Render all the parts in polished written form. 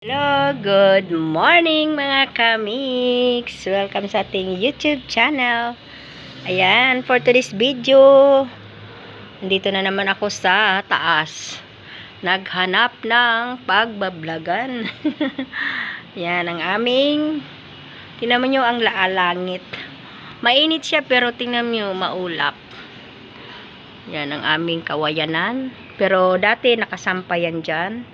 Hello, good morning mga kamiks! Welcome sa ating YouTube channel. Ayan, for today's video, nandito na naman ako sa taas. Naghanap ng pagbablagan. Yan, ang aming, tingnan nyo ang laalangit. Mainit siya pero tingnan nyo, maulap. Yan, ang aming kawayanan. Pero dati nakasampayan dyan.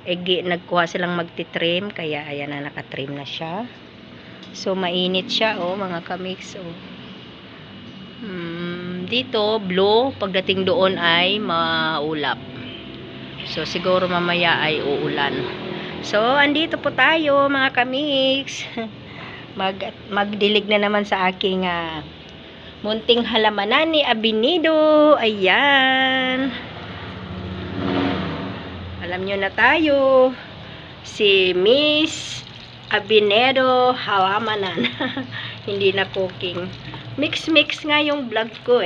Nagkuha silang magtitrim, kaya ayan na, nakatrim na siya. So mainit siya mga kamiks. Dito blue, pagdating doon ay maulap. So siguro mamaya ay uulan. So andito po tayo mga kamiks. Magdilig na naman sa aking munting halamanan ni Abinido. Ayan. Alam nyo na tayo, si Miss Abinedo Halamanan. Hindi na cooking. Mix-mix nga yung vlog ko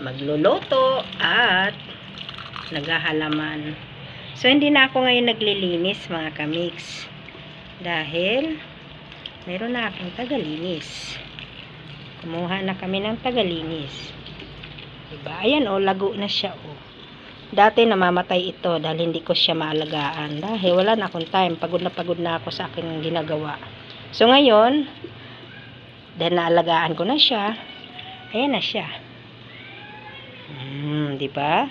magluluto at naghahalaman. So, hindi na ako ngayon naglilinis mga kamix. Dahil, mayroon na akong tagalinis. Kumuha na kami ng tagalinis. Diba? Ayan lago na siya Dati namamatay ito dahil hindi ko siya maalagaan. Dahil wala na akong time. Pagod na ako sa aking ginagawa. So ngayon, dahil naalagaan ko na siya, ayan na siya. Diba?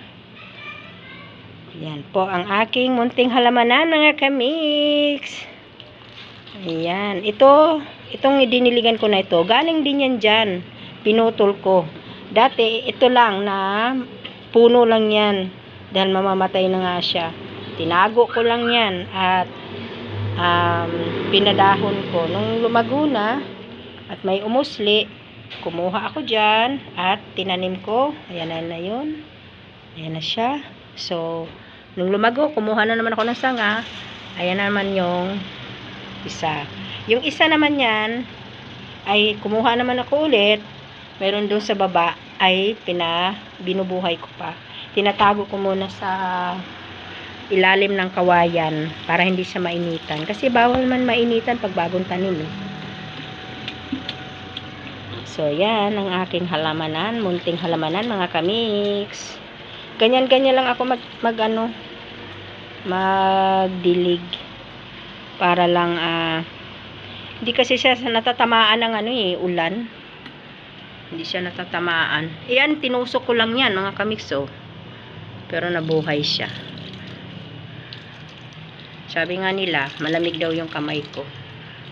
Yan po ang aking munting halamanan mga kamiks. Ayan. Itong idiniligan ko na ito, galing din yan dyan. Pinutol ko. Dati, ito lang na puno lang yan. Dahil mamamatay na nga siya. Tinago ko lang yan at pinadahon ko. Nung lumago na at may umusli, kumuha ako dyan at tinanim ko. Ayan na yun. Ayan na siya. So, nung lumago, kumuha na naman ako ng sanga. Ayan na naman yung isa. Yung isa naman yan, ay kumuha naman ako ulit. Meron doon sa baba ay binubuhay ko pa. Tinatago ko muna sa ilalim ng kawayan para hindi siya mainitan. Kasi bawal man mainitan pag bagong tanim So, yan ang aking halamanan. Munting halamanan mga kamiks. Ganyan-ganyan lang ako magdilig. Para lang, hindi kasi siya natatamaan ng ulan. Hindi siya natatamaan. Yan, tinusok ko lang yan mga kamiks Pero nabuhay siya. Sabi nga nila, malamig daw yung kamay ko.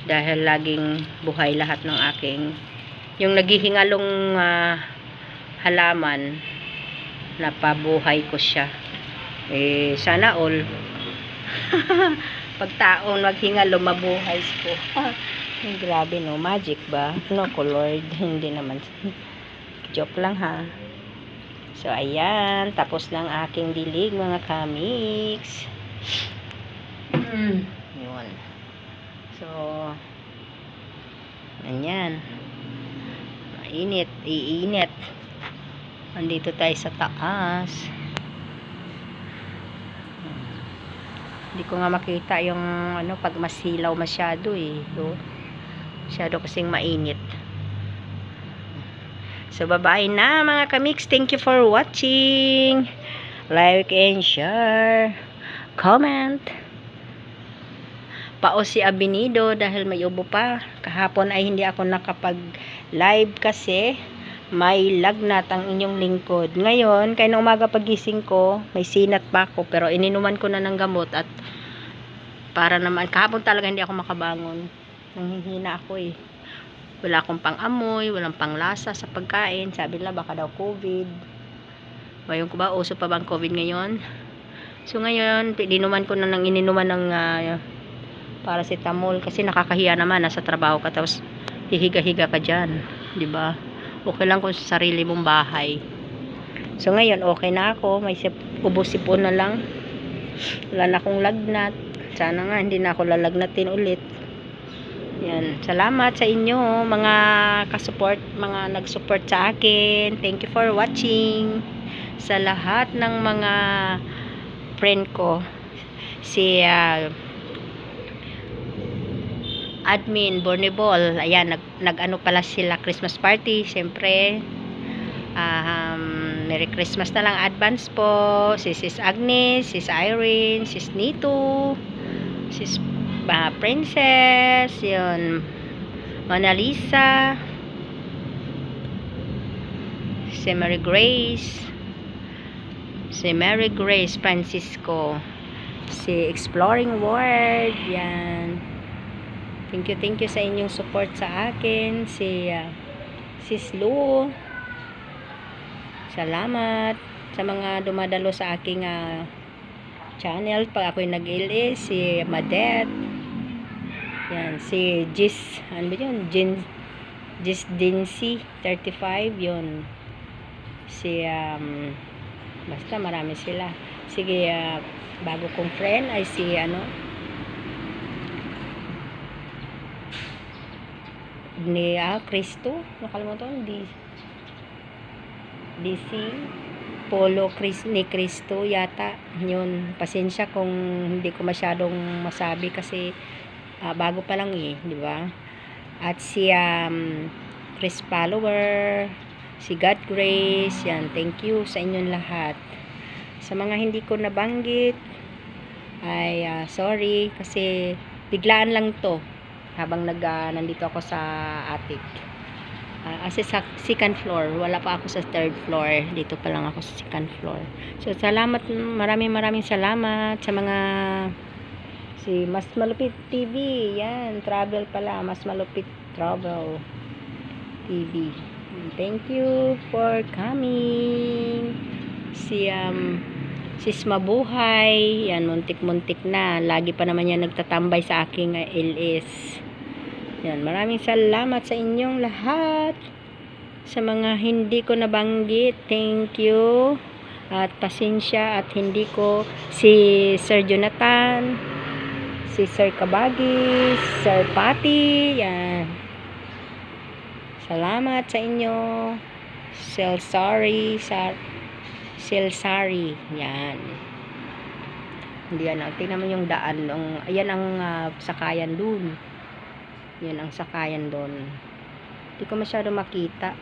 Dahil laging buhay lahat ng aking, yung naghihingalong halaman, napabuhay ko siya. Sana all. Pag taon maghingalo, mabuhay ko. Grabe magic ba? Colored. Hindi naman. Joke lang So, ayan. Tapos ng aking dilig, mga kamiks. Yun. So, ayan. Mainit. Iinit. Andito tayo sa taas. Hindi ko nga makita yung pag masilaw masyado Masyado kasing mainit. So, bye-bye na mga kamiks. Thank you for watching. Like and share. Comment. Pao si Abinido dahil may ubo pa. Kahapon ay hindi ako nakapag-live kasi may lagnat ang inyong lingkod. Ngayon, kaya na umaga pagising ko, may sinat pa ako. Pero ininuman ko na ng gamot at para naman, kahapon talaga hindi ako makabangon. Nanghihina ako Wala akong pang-amoy, walang panglasa sa pagkain. Sabi nila baka daw COVID. Bayon ko ba, uso pa bang COVID ngayon? So ngayon, ininuman ko na ng paracetamol kasi nakakahiya naman, nasa trabaho ka tapos hihiga-higa ka dyan. Diba? Okay lang kung sa sarili mong bahay. So ngayon, okay na ako. May ubo-sipon na lang. Wala na akong lagnat. Sana nga, hindi na ako lalagnatin ulit. Yan. Salamat sa inyo, mga kasupport, mga nag-support sa akin. Thank you for watching. Sa lahat ng mga friend ko. Si admin, Borneball. Ayan, nag-ano pala sila, Christmas party. Siyempre, Merry Christmas na lang advance po. Sis Agnes, Sis Irene, Sis Nito, Sis Princess, yun, Mona Lisa, si Mary Grace Francisco, si Exploring World, yan. Thank you sa inyong support sa akin. Si Sis Lou, salamat sa mga dumadalo sa aking channel pag ako'y nag-LS. Si Madet, yan, si Gis, ano ba yun, Gis Dincy 35, yun, si basta marami sila. Sige, bago kong friend ay si ni Cristo, nakalimutan, DC Polo ni Cristo yata yun. Pasensya kung hindi ko masyadong masabi kasi bago pa lang di ba? At si Chris Follower, si God Grace, yan, thank you sa inyong lahat. Sa mga hindi ko nabanggit ay sorry kasi biglaan lang to habang nandito ako sa attic. Kasi sa second floor, wala pa ako sa third floor, dito pa lang ako sa second floor. So salamat, maraming salamat sa mga si Mas Malupit TV, yan, travel pala, Mas Malupit Travel TV. Thank you for coming. Si Sis Mabuhay, yan, muntik na, lagi pa naman yan nagtatambay sa aking LS. Yan, maraming salamat sa inyong lahat. Sa mga hindi ko nabanggit, thank you. At pasensya at hindi ko si Sir Jonathan, si Sir Kabagis, Sir Patty, yan. Salamat sa inyo. Selsari, yan. Hindi yan, tingnan mo yung daan. Ayan ang sakayan dun. Yan ang sakayan doon. Hindi ko masyado makita.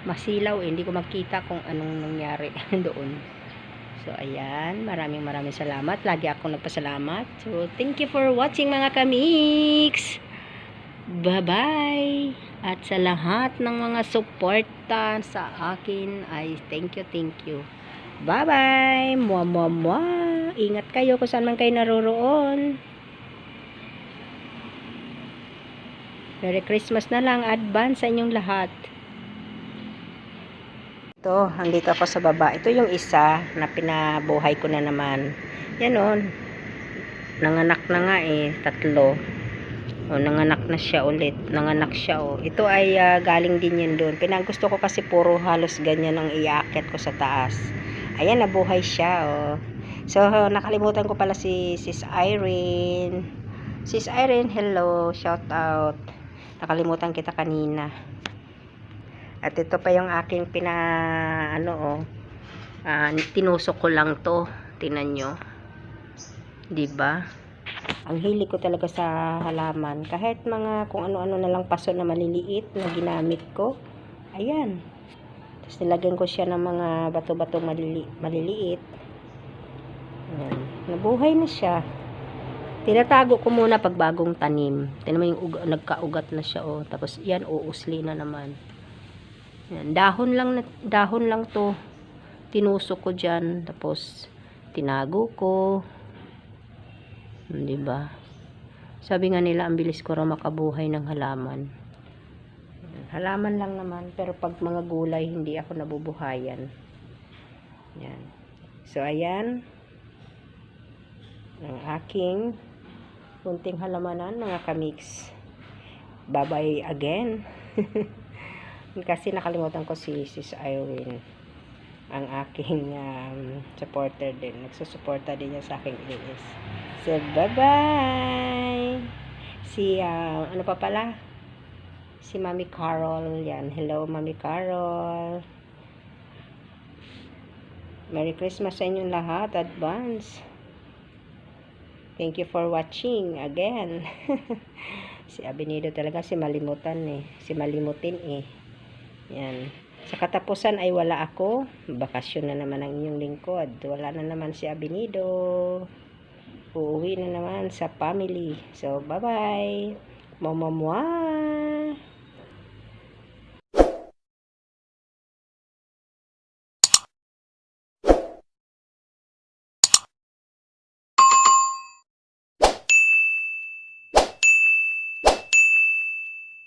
Masilaw hindi ko makita kung anong nangyari doon. So ayan, maraming salamat. Lagi akong nagpasalamat. So thank you for watching mga kamiks. Bye-bye. At sa lahat ng mga suporta sa akin ay thank you. Bye-bye. Mwah. Ingat kayo kung saan man kayo naroroon. Merry Christmas na lang advance sa inyong lahat. Ito, andito ako sa baba. Ito yung isa na pinabuhay ko na naman. Yan o. Nanganak na nga 3. O, nanganak na siya ulit. Nanganak siya o. Ito ay galing din yun doon. Pinagusto ko kasi puro halos ganyan ang iaakit ko sa taas. Ayan, nabuhay siya o. So, nakalimutan ko pala si Sis Irene. Sis Irene, hello. Shout out. Nakalimutan kita kanina. At ito pa yung aking tinusok ko lang to. Tingnan nyo. Diba? Ang hilig ko talaga sa halaman. Kahit mga kung ano-ano na lang paso na maliliit na ginamit ko. Ayan. Tapos nilagyan ko siya ng mga bato-bato maliliit. Ayan. Nabuhay na siya. Tinatago ko muna pag bagong tanim. Tingnan mo yung nagkaugat na siya oh. Tapos yan uusli na naman. Yan, dahon lang to. Tinusok ko diyan, tapos tinago ko. Di ba? Sabi nga nila ang bilis ko raw makabuhay ng halaman. Halaman lang naman, pero pag mga gulay hindi ako nabubuhayan. Yan. So ayan ang aking kunting halamanan mga kamiks. Bye-bye again. Kasi nakalimutan ko si Sis Irene, ang aking supporter din. Nagsusuporta din niya sa aking LS. So bye-bye. Si ano pa pala? Si Mami Carol. Yan. Hello Mami Carol. Merry Christmas sa inyong lahat. Advance. Thank you for watching again. Si Abinido talaga si malimutan eh. Si malimutin eh. Yan. Sa katapusan ay wala ako. Bakasyon na naman ang inyong lingkod. Wala na naman si Abinido. Uuwi na naman sa family. So, bye-bye. Mamamwa.